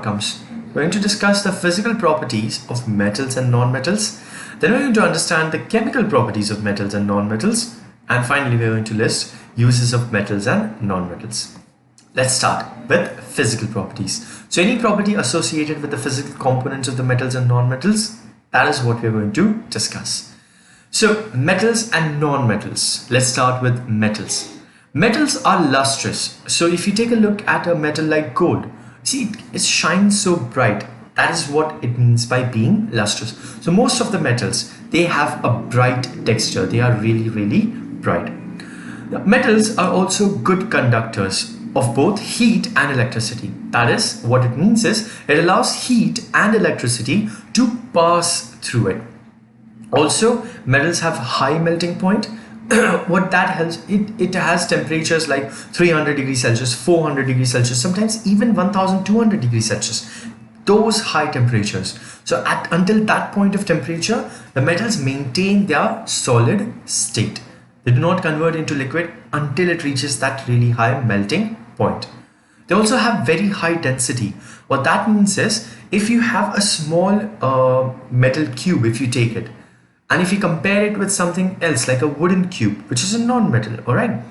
outcomes. We're going to discuss the physical properties of metals and non-metals. Then we're going to understand the chemical properties of metals and non-metals. And finally, we're going to list uses of metals and non-metals. Let's start with physical properties. So any property associated with the physical components of the metals and non-metals, that is what we're going to discuss. So metals and non-metals. Let's start with metals. Metals are lustrous. So if you take a look at a metal like gold, see it shines so bright. That is what it means by being lustrous. So most of the metals, they have a bright texture. They are really bright. The metals are also good conductors of both heat and electricity. That is, what it means is it allows heat and electricity to pass through it. Also, metals have high melting point. What that helps, it has temperatures like 300 degrees Celsius, 400 degrees Celsius, sometimes even 1200 degrees Celsius. Those high temperatures. So until that point of temperature, the metals maintain their solid state. They do not convert into liquid until it reaches that really high melting point. They also have very high density. What that means is, if you have a small metal cube, if you take it, and if you compare it with something else like a wooden cube, which is a non-metal, all right,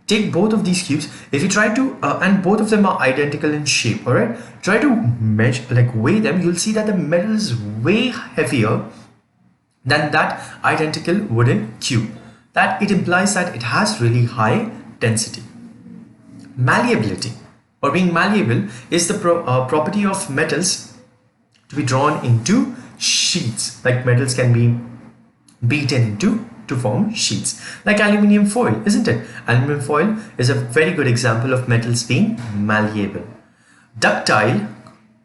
take both of these cubes. If you try to, and both of them are identical in shape, all right, try to measure, like weigh them, you'll see that the metal is way heavier than that identical wooden cube. That it implies that it has really high density. Malleability, or being malleable, is the property of metals to be drawn into sheets. Like metals can be beaten into to form sheets, like aluminium foil, isn't it? Aluminium foil is a very good example of metals being malleable. Ductile,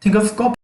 think of copper.